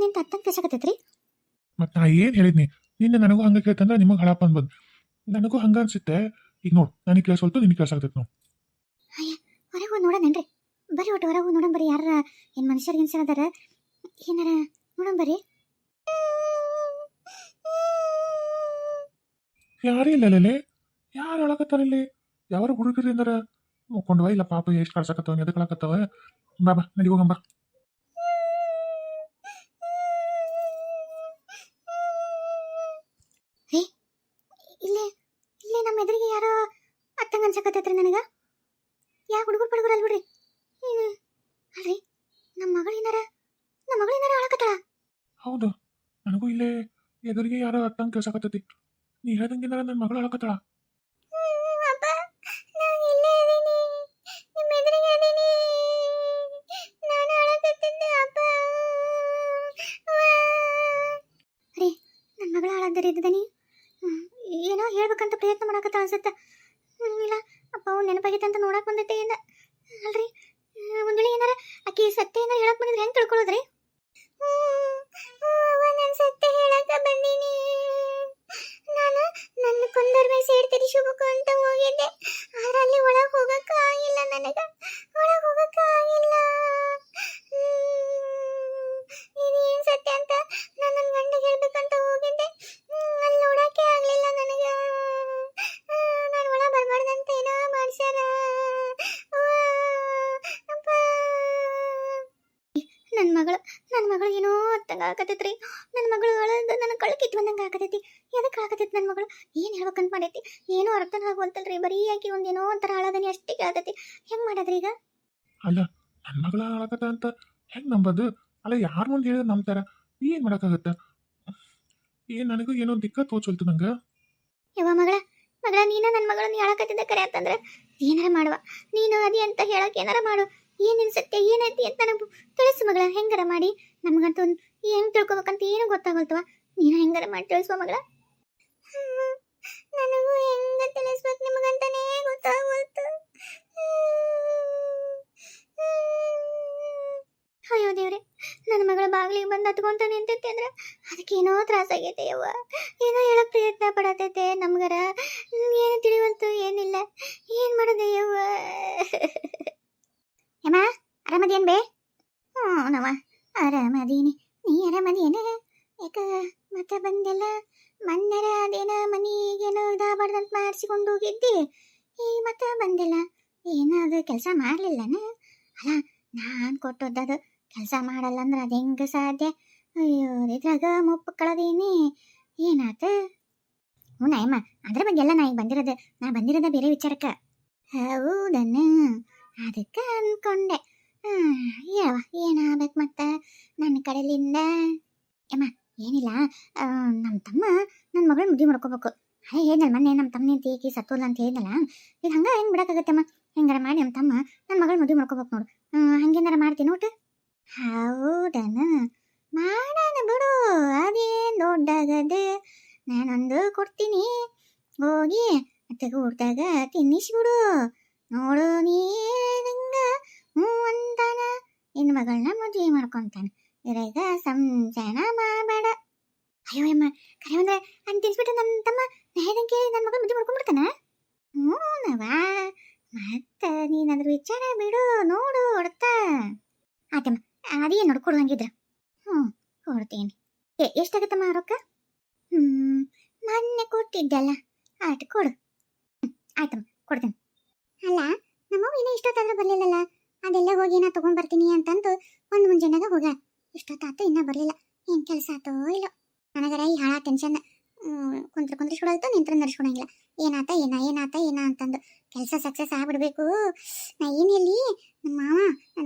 ಅಂತ ಅತ್ತಂಗೆ ಕೇಸಕತ್ತೈತ್ರಿ. ಮತ್ತು ನಾ ಏನು ಹೇಳಿದ್ನಿ ನಿನ್ನೆ ನನಗೂ ಹಂಗೆ ಕೇಳ್ತಂದ್ರೆ ನಿಮಗೆ ಹಳಪ ಅನ್ಬೋದು. ನನಗೂ ಹಂಗೆ ಅನ್ಸುತ್ತೆ. ಈಗ ನೋಡು ನನಗೆ ಕೇಳಿಸೋಲ್ತು ನಿನಗೆ ಕೇಳಿಸಾಗ್ತೈತೆ ನೋಡು. ಅಯ್ಯ ಹೊರಗೆ ಹೋಗಿ ನೋಡೋಣನ್ರಿ. ಬರ್ರಿ ಒಟ್ಟು ಹೊರಗೆ ಹೋಗಿ ನೋಡೋಣ ಬರ್ರಿ. ಯಾರ ಏನು ಮನುಷ್ಯರು ಗಿನ್ಸರ್ ಅದಾರ ಏನಾರ ನೋಡೋಣ ಬರ್ರಿ. ಯಾರೇ ಇಲ್ಲಲೇ ಯಾರು ಹೇಳಕತ್ತಾರ ಇಲ್ಲಿ? ಯಾರು ಹುಡುಗರು ಅಂದಾರ ಮುಕ್ಕೊಂಡವ ಇಲ್ಲ ಪಾಪ ಎಷ್ಟು ಕಳ್ಸಕತ್ತವ ಎದಕ್ಕೆ ಹೇಳಕತ್ತವ. ಬಾ ಬಾ ನಡಿ ಹೋಗಂಬ. ರೀ ಇಲ್ಲೇ ಇಲ್ಲೇ ನಮ್ಮ ಎದುರಿಗೆ ಯಾರೋ ಅತ್ತಂಗೆ ಅನ್ಸಕತ್ತೈತ್ರಿ ನನಗೆ. ಯಾ ಹುಡುಗರು ಪಡುಗರು ಅಲ್ಬಿಡ್ರಿ. ಅಲ್ರಿ ನಮ್ಮ ಮಗಳಿನಾರ ಹೇಳಕತ್ತಾಳ. ಹೌದು ನನಗೂ ಇಲ್ಲೇ ಎದುರಿಗೆ ಯಾರೋ ಅತ್ತಂಗೆ ಕೇಳ್ಸಕತ್ತೈತಿ. ನೀ ಹೇಳ್ದಂಗಿಂದ ನನ್ನ ಮಗಳು ಹೇಳಕತ್ತಾಳ. ಏನೋ ಹೇಳ್ಬೇಕಂತ ಪ್ರಯತ್ನ ಮಾಡಕತ್ತ ಅನ್ಸುತ್ತೆ. ಇಲ್ಲ ಅಪ್ಪ ಅವ್ನು ನೆನಪಾಗಿತ್ತಂತ ನೋಡಕ್ ಬಂದೈತೆ ಏನ ಅಲ್ರಿ. ಒಂದ್ ವೇಳೆ ಏನಾರ ಆಕಿ ಸತ್ಯ ಏನಾರ ಹೇಳಕ್ ಬಂದಿದ್ರೆ ಹೆಂಗ್ ತಿಳ್ಕೊಳ್ಳೋದ್ರಿ? ನಾನು ಸತ್ಯ ಹೇಳಕ ಬಂದೀನಿ. ನಾನು ನನ್ನ ಕೊಂದರ್ ಮೈ ಸೇರ್ತೀರಿ ಶುಭಕ ಅಂತ ಹೋಗಿದ್ದೆ. ಆದ್ರೆ ಅಲ್ಲಿ ಒಳಗೆ ಹೋಗಕ್ಕ ಆಗಿಲ್ಲ. ನನಗೆ ಒಳಗೆ ಹೋಗಕ್ಕ ಆಗಿಲ್ಲ. ಇದೇನ್ ಸತ್ಯ ಅಂತ ನಾನು ನನ್ನ ಗಂಡಗೆ ಹೇಳ್ಬೇಕಂತ ಹೋಗಿದ್ದೆ. ಅಲ್ಲಿ ನೋಡಕ್ಕೆ ಆಗ್ಲಿಲ್ಲ ನನಗೆ. ನಾನು ಒಳ ಬರ್ಬಾರ್ದಂತ ಏನೋ ಮಾಡ್ಸ್ಯಾರ. ನನ್ನ ಮಗಳು ಏನೋ ಅತ್ತಂಗ ಆಗತೈತ್ರಿ. ನನ್ನ ಮಗಳು ಅಳದ ನನ್ನ ಕಳಕಿಟ್ ಬಂದಂಗ ಆಗತೈತಿ. ಎದಕ್ಕೆ ಆಗತೈತಿ ನನ್ನ ಮಗಳು? ಏನು ಹೇಳ್ಬೇಕಂತ ಮಾಡೈತಿ ಏನೋ ಅರ್ಥನ ಆಗುವಂತಲ್ರಿ. ಬರೀ ಆಕಿ ಒಂದೇನೋ ಒಂಥರ ಅಳದನಿ ಅಷ್ಟೇ ಕೇಳ್ತೈತಿ. ಹೆಂಗ್ ಮಾಡದ್ರಿ ಈಗ? ಅಲ್ಲ ನನ್ನ ಮಗಳ ಹೇಳಕತ್ತ ಅಂತ ಹೆಂಗೆ ನಂಬೋದು? ಅಲ್ಲ ಯಾರು ಮುಂದೆ ಹೇಳಿದ್ರೆ ನಂಬ್ತಾರ? ಏನು ಮಾಡೋಕ್ಕಾಗತ್ತೆ? ಏನು ನನಗೂ ಏನೋ ದಿಕ್ಕ ತೋಚಲ್ತು ನಂಗೆ. ಯವ್ವ ಮಗಳ ನೀನ ನನ್ನ ಮಗಳನ್ನ ಹೇಳಕತ್ತಿದ್ದ ಕರೆ ಅಂತಂದ್ರೆ ಏನಾರ ಮಾಡುವ. ನೀನು ಅದಿ ಅಂತ ಹೇಳಕ್ ಏನಾರ ಮಾಡು. ಏನೇನು ಸತ್ಯ ಏನೈತಿ ಅಂತ ನನಗೆ ತಿಳಿಸು ಮಗಳ. ಹೆಂಗಾರ ಮಾಡಿ ನಮಗಂತೂ ಏನು ತಿಳ್ಕೊಬೇಕಂತ ಏನು ಗೊತ್ತಾಗಲ್ತವ. ನೀನು ಹೆಂಗಾರ ಮಾಡಿ ತಿಳಿಸುವ ಮಗಳ. ನನಗೂ ಹೆಂಗ ತಿಳಿಸ್ಬೇಕು ನಿಮಗಂತಾನೇ ಗೊತ್ತಾಗಲ್ತು. ಅಯ್ಯೋ ದೇವ್ರೆ, ನನ್ನ ಮಗಳ ಬಾಗಿಲಿಗೆ ಬಂದು ಹತ್ಕೊಂತ ನಿಂತೈತೆ ಅಂದ್ರೆ ಅದಕ್ಕೇನೋ ತ್ರಾಸಾಗೈತೆ ಯವ್ವ. ಏನೋ ಹೇಳಕ್ ಪ್ರಯತ್ನ ಪಡತೈತೆ ನಮ್ಗರ. ಏನು ತಿಳಿವಲ್ತು ಏನಿಲ್ಲ. ಏನು ಮಾಡೋದು ಯವ್ವ? ಯಮ್ಮ ಆರಾಮದೇನ್ ಬೇ? ಹ್ಞೂ ನವ ಆರಾಮದೀನಿ. ನೀ ಆರಾಮದೇನ? ಯಾಕ ಮತ್ತೆ ಬಂದೆಲ್ಲ ಮೊನ್ನೆರ ಅದೇನ ಮನಿಗೇನೋ ಇದಾಗಬಾರ್ದಂತ ಮಾಡಿಸಿಕೊಂಡು ಹೋಗಿದ್ದಿ. ಈ ಮತ್ತೆ ಬಂದಿಲ್ಲ. ಏನಾದ್ರು ಕೆಲಸ ಮಾಡಲಿಲ್ಲನ? ಅಲ್ಲ ನಾನು ಕೊಟ್ಟದ್ದು ಕೆಲಸ ಮಾಡಲ್ಲ ಅಂದ್ರೆ ಅದು ಹೆಂಗೆ ಸಾಧ್ಯ? ಅಯ್ಯೋ ಇದ್ರಾಗ ಮುಪ್ಪು ಕಳದೀನಿ. ಏನಾತ? ಹ್ಞೂ ನಾಯಮ್ಮ ಅದ್ರ ಬಗ್ಗೆ ಎಲ್ಲ ನಾ ಈಗ ಬಂದಿರೋದ ಬೇರೆ ವಿಚಾರಕ್ಕೆ. ಹೌದನ್ನ ಅದಕ್ಕೆ ಅಂದ್ಕೊಂಡೆ. ಯಾವ ಏನಾಗಬೇಕು ಮತ್ತೆ ನನ್ನ ಕಡೆಲಿಂದ? ಯಮ್ಮ ಏನಿಲ್ಲ, ನಮ್ಮ ತಮ್ಮ ನನ್ನ ಮಗಳು ಮದುವೆ ಮಾಡ್ಕೋಬೇಕು. ಹೇಳಿದ್ನಲ್ಲ ಮೊನ್ನೆ ನಮ್ಮ ತಮ್ಮನ ತೀಕಿ ಸತ್ತೋಲ್ಲ ಅಂತ ಹೇಳಿದ್ನಲ್ಲ. ಇದು ಹಂಗೆ ಹೆಂಗೆ ಬಿಡೋಕ್ಕಾಗತ್ತಮ್ಮ? ಹೆಂಗಾರ ಮಾಡಿ ನಮ್ಮ ತಮ್ಮ ನನ್ನ ಮಗಳು ಮದುವೆ ಮಾಡ್ಕೋಬೇಕು ನೋಡು. ಹಂಗೇನಾರ ಮಾಡ್ತೀನಿ ನೋಟು. ಹೌದನ ಮಾಡೋಣ ಬಿಡು. ಅದೇನು ದೊಡ್ಡಾಗದು. ನಾನೊಂದು ಕೊಡ್ತೀನಿ ಹೋಗಿ ಅತ್ತಗೆ ಊಟದಾಗ ತಿನ್ನಿಸ್ಬಿಡು. ನೋಡು ನೀ ನಂಗೆ ಹ್ಞೂ ಅಂತಾನ ನಿನ್ನ ಮಗಳನ್ನ ಮದುವೆ ಮಾಡ್ಕೊತಾನೆ. ಇದ್ರಾಗ ಸಂಶಯನ ಮಾಡಬೇಡ. ಅಯ್ಯೋ ಅಮ್ಮ ಕರೆ ಅಂದ್ರೆ ಅಂತ ತಿನ್ಸ್ಬಿಟ್ಟು ನನ್ನ ತಮ್ಮ ಹೇಳ್ದಂಗೆ ಕೇಳಿ ನನ್ನ ಮಗಳು ಮದುವೆ ಮಾಡ್ಕೊಂಡ್ಬಿಡ್ತಾನ? ಹ್ಞೂ ನವಾ ಮತ್ತೆ ನೀನಾದ್ರೂ ವಿಚಾರ ಬಿಡು. ನೋಡು ಹೊಡ್ತಾ ಆತಮ್ಮ ಅದೇನು ನೋಡು ಕೊಡು ಹಂಗಿದ್ರ. ಹ್ಞೂ ಕೊಡ್ತೀನಿ. ಎಷ್ಟಾಗತ್ತಮ್ಮ ರೊಕ್ಕ? ಮೊನ್ನೆ ಕೊಟ್ಟಿದ್ದಲ್ಲ ಆಟ ಕೊಡು. ಆಯ್ತಮ್ಮ ಕೊಡ್ತೀನಿ. ಅಲ್ಲ ನಮ್ಮವು ಇನ್ನೂ ಇಷ್ಟೊತ್ತಾದ್ರೂ ಬರಲಿಲ್ಲಲ್ಲ. ಅದೆಲ್ಲ ಹೋಗಿ ಏನೋ ತೊಗೊಂಡ್ಬರ್ತೀನಿ ಅಂತಂದು ಒಂದು ಮುಂಜಾನೆಗ ಹೋಗ. ಇಷ್ಟೊತ್ತಾತು ಇನ್ನೂ ಬರಲಿಲ್ಲ. ಏನು ಕೆಲಸ ಆತೋ ಇಲ್ಲೋ ನನಗರ ಈ ಹಾಳ ಟೆನ್ಷನ್. ಕುಂತ್ರಿಸ್ಕೊಳಲ್ತು ನಿಂತ್ರ ನಡ್ಸ್ಕೊಳಂಗಿಲ್ಲ. ಏನಾತ ಅಂತಂದು ಕೆಲಸ ಸಕ್ಸಸ್ ಆಗ್ಬಿಡ್ಬೇಕು. ನಾ ಏನು ಹೇಳಿ ನಮ್ಮ ಮಾವ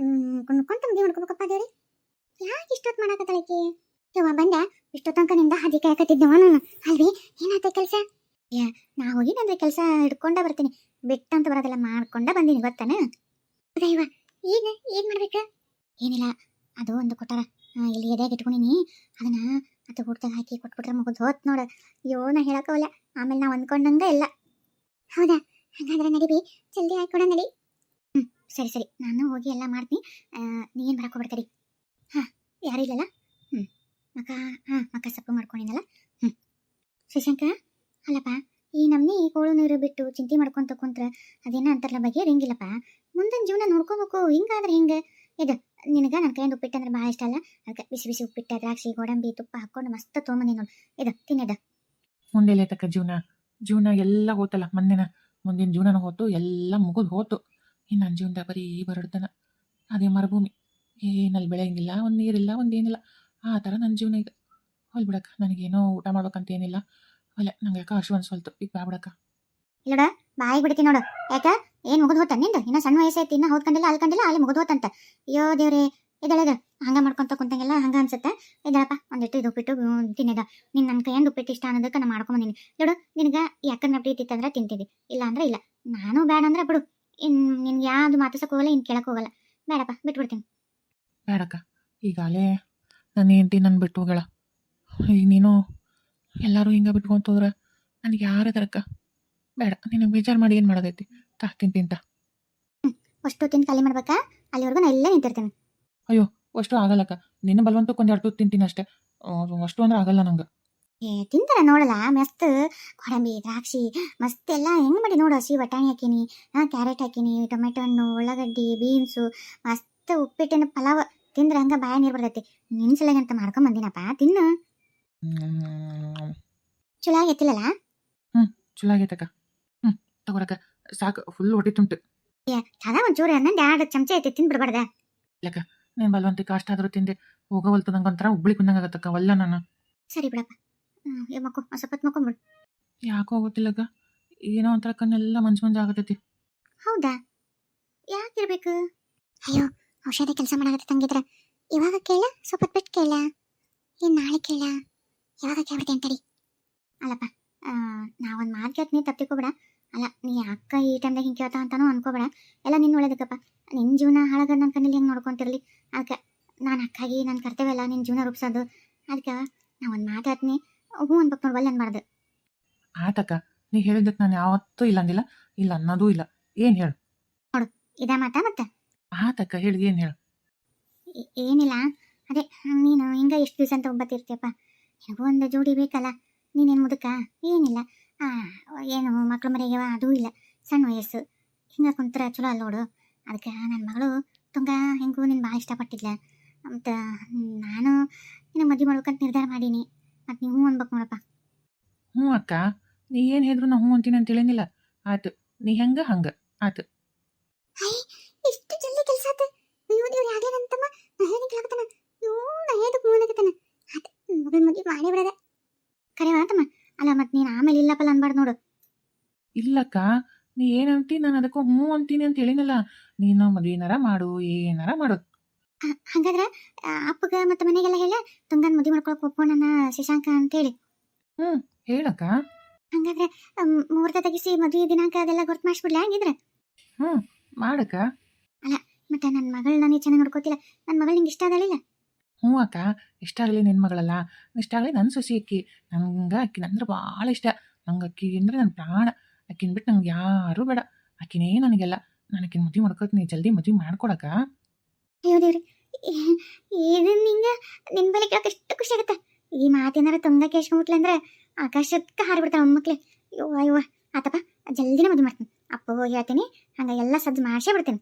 ಕುಣ್ಕೊಂತ ಮದುವೆ ಮಾಡ್ಕೋಬೇಕಪ್ಪ ದೇವ್ರಿ. ಯಾಕೆ ಇಷ್ಟೊತ್ತು ಮಾಡಾಕತ್ತಳಕಿ? ಯವ್ವ ಬಂದ ಇಷ್ಟೊ ತನಕ ನಿಂದ ಹಾದಿ ಕಾಯಕತ್ತಿದ್ದವ ನಾನು. ಅಲ್ವಿ ಏನಾತ ಕೆಲಸ? ನಾ ಹೋಗಿ ನಂದ್ರೆ ಕೆಲಸ ಹಿಡ್ಕೊಂಡ ಬರ್ತೀನಿ. ಬಿಟ್ಟಂತ ಬರೋದೆಲ್ಲ ಮಾಡ್ಕೊಂಡ ಬಂದೀನಿ ಗೊತ್ತಾನ. ದೈವ ಈಗ ಏನು ಮಾಡ್ಬೇಕ? ಏನಿಲ್ಲ, ಅದು ಒಂದು ಕೊಟ್ಟಾರ ಇಲ್ಲಿ ಎದೆಯಾಗಿ ಇಟ್ಕೊಂಡಿನಿ. ಅದನ್ನ ಅದು ಊಟದಾಗ ಹಾಕಿ ಕೊಟ್ಬಿಟ್ರೆ ಮುಗಿದು ಹೋತ್ ನೋಡ. ಅಯ್ಯೋ ನಾ ಹೇಳಕ್ಕವಲ್ಲ. ಆಮೇಲೆ ನಾವು ಅಂದ್ಕೊಂಡಂಗೆ ಇಲ್ಲ. ಹೌದಾ? ಹಾಗಾದ್ರೆ ನಡಿಬಿ, ಜಲ್ದಿ ಹಾಕೊಡ ನಡಿ. ಸರಿ ನಾನು ಹೋಗಿ ಎಲ್ಲ ಮಾಡ್ತೀನಿ. ನೀ ಏನು ಬರಕ್ಕೆ ಹೋಗ್ಬಿಡ್ತೀರಿ? ಹಾಂ ಯಾರು ಇಲ್ಲಲ್ಲ? ಮಕ ಮಕ ಸೊಪ್ಪು ಮಾಡ್ಕೊಂಡಿನಲ್ಲ. ಶಶಾಂಕ, ಅಲ್ಲಪ್ಪ, ಈ ನಮ್ನಿ ಕೋಳು ನೀರು ಬಿಟ್ಟು ಚಿಂತೆ ಮಾಡ್ಕೊಂತ ಕುಂತ್ರ ಅದೇನ ಅಂತಾರಲ್ಲ ಬಗೆಹರಿಂಗಿಲ್ಲಪ್ಪ. ಮುಂದಿನ ಜೀವನ ನೋಡ್ಕೋಬೇಕು. ಹಿಂಗಾದ್ರೆ ಹಿಂಗೆ ಇದು ನಿನಗೆ ನನ್ನ ಕೈಯಿಂದ ಉಪ್ಪಿಟ್ಟು ಅಂದ್ರೆ ಭಾಳ ಇಷ್ಟ ಅಲ್ಲ. ಅದಕ್ಕೆ ಬಿಸಿ ಬಿಸಿ ಉಪ್ಪಿಟ್ಟು, ದ್ರಾಕ್ಷಿ, ಗೋಡಂಬಿ, ತುಪ್ಪ ಹಾಕೊಂಡು ಮಸ್ತ್ ತೊಗೊಂಬಂದಿ ನೋಡು. ಇದು ತಿನ್ನದ. ಮುಂದೆ ತಕ್ಕ ಜೀವನ ಎಲ್ಲ ಹೋತಲ್ಲ. ಮುಂದಿನ ಜೀವನ ಹೋತು, ಎಲ್ಲ ಮುಗಿದು ಹೋತು. ಇನ್ನು ನನ್ನ ಜೀವನದಾಗ ಬರೀ ಬರಡ್ತನ. ಅದೇ ಮರುಭೂಮಿ, ಏನಲ್ಲಿ ಬೆಳೆಯಂಗಿಲ್ಲ, ಒಂದು ನೀರಿಲ್ಲ, ಒಂದು ಏನಿಲ್ಲ. ಆ ಥರ ನನ್ನ ಜೀವನ ಈಗ. ಹೊಲ್ ಬಿಡಕ್ಕ, ನನಗೇನೋ ಊಟ ಮಾಡ್ಬೇಕಂತ ಏನಿಲ್ಲ. ಅಲ್ಲ, ನಂಗೆ ಯಾಕೆ ಹಶು ಅನ್ಸೋಲ್ತು. ಈಗ ಬಾ ಬಿಡಕ್ಕ. ಇಲ್ಲೋಡ, ಬಾಯಿಗೆ ಬಿಡ್ತೀನಿ ನೋಡು. ಯಾಕ ಏನು ಮುಗಿದು ಹೋತ ನಿಂದು? ಇನ್ನೂ ಸಣ್ಣ ವಯಸ್ಸೈತಿ, ಇನ್ನೂ ಹೋದ್ಕೊಂಡಿಲ್ಲ ಅಲ್ಕೊಂಡಿಲ್ಲ, ಅಲ್ಲಿ ಮುಗಿದು ಹೋತಂತ. ಅಯ್ಯೋ ದೇವ್ರೆ, ಇದಳೆದ ಹಂಗ ಮಾಡ್ಕೊಂತ ಕುಂತಂಗೆಲ್ಲ ಹಂಗ ಅನ್ಸುತ್ತೆ. ಇದಳಪ್ಪ ಒಂದಿಟ್ಟು ಇದು ಉಪ್ಪಿಟ್ಟು ತಿನ್ನದ. ನೀನು ನನ್ನ ಕೈಯಿಂದ ಉಪ್ಪಿಟ್ಟು ಇಷ್ಟ ಅನ್ನೋದಕ್ಕೆ ನಾನು ಮಾಡ್ಕೊಂಬಂದಿನಿ ನೋಡು. ನಿನಗೆ ಯಾಕನ್ನ ಪ್ರೀತಿ ಇತ್ತಂದ್ರೆ ತಿಂತಿದ್ದಿ, ಇಲ್ಲ ಅಂದ್ರೆ ಇಲ್ಲ. ನಾನು ಬೇಡ ಅಂದ್ರೆ ಬಿಡು. ನಿನ್ಗೆ ಯಾವ್ದು ಮಾತಾಡ್ಸಕ್ ಹೋಗಲ್ಲ, ಇನ್ನು ಕೇಳಕ್ ಹೋಗಲ್ಲ. ಬೇಡಪ್ಪ, ಬಿಟ್ಬಿಡ್ತೀನಿ. ಬೇಡಕ್ಕ, ಈಗಾಲೇ ನನ್ನ ಹೆಂಡತಿ ನನ್ನ ಬಿಟ್ಟು ಹೋಗಳ. ಈಗ ನೀನು ಎಲ್ಲರೂ ಹಿಂಗೆ ಬಿಟ್ಕೊಂತೋದ್ರೆ ನನಗೆ ಯಾರದರಕ್ಕ ಬೇಡ. ನಿನಗೆ ಬೇಜಾರು ಮಾಡಿ ಏನು ಮಾಡೋದೈತಿ? ತಿಂತ ಅಷ್ಟು ತಿಂದು ಖಾಲಿ ಮಾಡ್ಬೇಕಾ? ಅಲ್ಲಿವರೆಗೂ ನಾನು ಎಲ್ಲ ನಿಂತಿರ್ತೇನೆ. ಅಷ್ಟು ಆಗಲ್ಲಕ್ಕ. ನಿನ್ನ ಬಲವಂತಕ್ಕೆ ಒಂದು 2 ತುತ್ತು ತಿಂತೀನಿ ಅಷ್ಟೇ. ಅಷ್ಟು ಅಂದ್ರೆ ಆಗಲ್ಲ ನಂಗೆ. ತಿಂತಾರ ನೋಡಲ್ಲ, ಮಸ್ತ್ ಗೋಡಂಬಿ, ದ್ರಾಕ್ಷಿ ಮಸ್ತ್ ಎಲ್ಲ ಹೆಂಗ್ ಮಾಡಿ ನೋಡು. ಹಸಿ ಬಟಾಣಿ ಹಾಕಿನಿ, ಕ್ಯಾರೆಟ್ ಹಾಕಿನಿ, ಟೊಮೆಟೊ ಹಣ್ಣು, ಉಳ್ಳಾಗಡ್ಡಿ, ಬೀನ್ಸು, ಮಸ್ತ್ ಉಪ್ಪಿಟ್ಟಿನ ಪಲಾವ್ ತಿಂದ್ರೆ ಹಂಗ ಬಾಯ ನೀರು ಬರ್ತೈತಿ. ನಿನ್ ಸಲಗ ಅಂತ ಮಾಡ್ಕೊಂಡ್ ಬಂದಿನಪ್ಪ, ತಿನ್ನು. ಚಲೋ ಆಗೈತಿಲ್ಲಲ್ಲ? ಚಲೋ ಆಗೈತಕ್ಕ. ತಗೋರಕ್ಕ, ಸಾಕು. ಫುಲ್ ಹೊಟ್ಟೆ ತುಂಬಿತು. ಚದ ಒಂಚೂರು ಅನ್ನಂದು 2 ಚಮಚ ಐತಿ, ತಿಂದ್ಬಿಡ್ಬಾರ್ದ. ಇಲ್ಲಕ್ಕ, ನೀನು ಬಲವಂತಕ್ಕೆ ಅಷ್ಟಾದರೂ ತಿಂದೆ ಹೋಗವಲ್ತು. ನಂಗೆ ಒಂಥರ ಉಬ್ಳಿ ಕುಂದಂಗಾಗತ್ತಕ್ಕ. ವಲ್ಲ ನಾನು. ಸರಿ ಬಿಡಪ್ಪ, ಮಕ್ಕೋ ಸ್ವಲ್ಪ ಹೊತ್ತು ಮಕ್ಕೊಂಬಿಡು. ಯಾಕೋ ಗೊತ್ತಿಲ್ಲಕ್ಕ, ಏನೋ ಒಂಥರ ಕಣ್ಣೆಲ್ಲ ಮಂಜು ಆಗತೈತಿ. ಹೌದಾ? ಯಾಕಿರ್ಬೇಕು? ಅಯ್ಯೋ, ಔಷಧಿ ಕೆಲಸ ಮಾಡಾಕತ್ತೆ ತಂಗಿದ್ರ. ಇವಾಗ ಕೇಳ, ಸ್ವಲ್ಪ ಹೊತ್ತು ಬಿಟ್ಟು ಕೇಳ, ಏನು ನಾಳೆ ಕೇಳ, ಯಾವಾಗ ಕೇಳ್ಬಿಟ್ಟೆ ಅಂತಡಿ. ಅಲ್ಲಪ್ಪ, ನಾವೊಂದು ಮಾತು ಕೇಳ್ತೀನಿ, ತಪ್ಪಿಕೋಬೇಡ. ಅಲ್ಲ, ನೀ ಅಕ್ಕ ಈ ಟೈಮ್ದಾಗ ಹಿಂಗೆ ಕೇಳ್ತಾ ಅಂತಾನೂ ಅನ್ಕೋಬೇಡ. ಎಲ್ಲ ನಿನ್ನ ಒಳ್ಳೇದಕ್ಕಪ್ಪ. ನಿನ್ನ ಜೀವನ ಹಾಳಾಗೋದು ನನ್ನ ಕಣ್ಣಲ್ಲಿ ಹೆಂಗೆ ನೋಡ್ಕೊಂತಿರಲಿ. ಅದಕ್ಕೆ ನಾನು ಅಕ್ಕಾಗಿ ನನ್ನ ಕರ್ತವ್ಯ ಎಲ್ಲ ನಿನ್ನ ಜೀವನ ರೂಪಿಸೋದು. ಅದಕ್ಕೆ ನಾ ಒಂದು ಮಾತಾಡ್ತೀನಿ, ಹ್ಞೂ ಅನ್ಬೇಕು ನೋಡ್ಬಲ್ಲ ಅನ್ಬಾರ್ದು. ಆತಕ್ಕ, ನೀ ಹೇಳಿದ್ದಕ್ಕೆ ನಾನು ಯಾವತ್ತೂ ಇಲ್ಲ ಅಂದಿಲ್ಲ, ಇಲ್ಲ ಅನ್ನೋದೂ ಇಲ್ಲ. ಏನು ಹೇಳು? ನೋಡು, ಇದ ಮಾತಾ ಮತ್ತೆ? ಆತಕ್ಕ, ಹೇಳಿ, ಏನು ಹೇಳು? ಏನಿಲ್ಲ, ಅದೇ ನೀನು ಹಿಂಗೆ ಎಷ್ಟು ದಿವಸ ಅಂತ ಒಬ್ಬತ್ತಿರ್ತೀಯಪ್ಪ. ನನಗೂ ಒಂದು ಜೋಡಿ ಬೇಕಲ್ಲ. ನೀನೇನು ಮುದುಕ ಏನಿಲ್ಲ, ಏನು ಮಕ್ಳು ಮರಿಯಾಗ್ಯವ ಅದೂ ಇಲ್ಲ, ಸಣ್ಣ ವಯಸ್ಸು. ಹಿಂಗೆ ಕುಂತ್ರ ಚಲೋ ಅಲ್ಲ ನೋಡು. ಅದಕ್ಕೆ ನನ್ನ ಮಗಳು ತುಂಗ ಹೆಂಗೂ ನೀನು ಭಾಳ ಇಷ್ಟಪಟ್ಟಿದ್ಲ. ಮತ್ತು ನಾನು ನಿನ್ನ ಮದುವೆ ಮಾಡ್ಬೇಕಂತ ನಿರ್ಧಾರ ಮಾಡೀನಿ. ಮತ್ತು ನೀವು ಹ್ಞೂ ಅನ್ಬೇಕು ನೋಡಪ್ಪ. ಹ್ಞೂ ಅಕ್ಕ, ನೀ ಏನು ಹೇಳಿದ್ರು ನಾ ಹ್ಞೂ ಅಂತೀನಿ ಅಂತ ಹೇಳಿನಿಲ್ಲ. ಆಯ್ತು, ನೀ ಹೆಂಗೆ ಹಂಗೆ ಆಯ್ತು. ಇಷ್ಟು ಜಲ್ದಿ ಕೆಲಸ ಆತ. ಅಯ್ಯೋ ದೇವ್ರು, ಯಾವ್ದೇನಂತಮ್ಮ ನಾ ಹೇಳಿದ ಕೇಳಕತ್ತಾನ. ಅಯ್ಯೋ, ನಾ ಹೇಳಿದಕ್ಕೆ ಹ್ಞೂ ಅನ್ನಕತ್ತಾನ. ಆಯ್ತು, ಮಗಳ ಮದುವೆ ಮಾಡೇ ಬಿಡದೆ. ಕರೆ ಆತಮ್ಮ. ಅಲ್ಲ, ಮತ್ತು ನೀನು ಆಮೇಲೆ ಇಲ್ಲಪ್ಪಲ್ಲ ಅನ್ಬಾರ್ದು ನೋಡು. ಇಲ್ಲಕ್ಕ, ನೀ ಏನಂತಿ ನಾನು ಅದಕ್ಕೂ ಹ್ಞೂ ಅಂತೀನಿ ಅಂತ ಹೇಳಿನಲ್ಲ. ನೀನು ಮದುವೆನಾರ ಮಾಡು, ಏನಾರ ಮಾಡು. ಹಾಗಾದ್ರೆ ಅಪ್ಪಗ ಮತ್ತು ಮನೆಗೆಲ್ಲ ಹೇಳ ತುಂಗನ ಮದುವೆ ಮಾಡ್ಕೊಳಕ್ಕೆ ಒಪ್ಪೋಣ ಶಶಾಂಕ ಅಂತೇಳಿ. ಹೇಳಕ್ಕ. ಹಂಗಾದ್ರೆ ಮುಹೂರ್ತ ತೆಗಿಸಿ ಮದುವೆ ದಿನಾಂಕ ಅದೆಲ್ಲ ಗೊತ್ತು ಮಾಡಿಸ್ಬಿಡ್ಲ ಹಂಗಿದ್ರೆ? ಮಾಡಕ್ಕ. ಅಲ್ಲ, ಮತ್ತೆ ನನ್ನ ಮಗಳು ನಾನು ಚೆನ್ನಾಗಿ ನೋಡ್ಕೋತಿಲ್ಲ. ನನ್ನ ಮಗಳು ನಿಂಗೆ ಇಷ್ಟ ಆಗಲಿಲ್ಲ? ಹ್ಞೂ ಅಕ್ಕ, ಇಷ್ಟ ಆಗಲಿ ನಿನ್ನ ಮಗಳಲ್ಲ, ಇಷ್ಟ ಆಗಲಿ ನನ್ನ ಸೊಸಿ. ನಂಗೆ ಅಕ್ಕಿನ ಅಂದ್ರೆ ಭಾಳ ಇಷ್ಟ. ನಂಗೆ ಅಕ್ಕಿ ಅಂದರೆ ನನ್ನ ಪ್ರಾಣ. ಅಕ್ಕಿನ ಬಿಟ್ಟು ನಂಗೆ ಯಾರೂ ಬೇಡ. ಅಕ್ಕಿನೇ ನನಗೆಲ್ಲ. ನಾನು ಅಕ್ಕಿನ ಮದುವೆ ಮಾಡ್ಕೊತೀನಿ, ಜಲ್ದಿ ಮದುವೆ ಮಾಡ್ಕೊಡಕ್ಕ. ಅಯ್ಯೋ ದೇವ್ರಿ, ಇದು ನಿಂಗೆ ನಿನ್ನ ಬಳಿ ಕೇಳಕ್ಕೆ ಎಷ್ಟು ಖುಷಿ ಆಗುತ್ತೆ. ಈ ಮಾತೇನಾರ ತುಂಗ ಕೇಳ್ಸ್ಕೊಂಡ್ಬಿಟ್ಲೆ ಅಂದ್ರೆ ಆಕಾಶಕ್ಕೆ ಹಾರಿಬಿಡ್ತಾವೆ ಮಕ್ಳು. ಅಯ್ಯೋ ಆತಪ್ಪ, ಜಲ್ದಿನೇ ಮದುವೆ ಮಾಡ್ತೀನಿ. ಅಪ್ಪ ಹೋಗಿ ಹೇಳ್ತೀನಿ, ಹಂಗೆ ಎಲ್ಲ ಸಜ್ಜು ಮಾಡಿಸೇ ಬಿಡ್ತೀನಿ.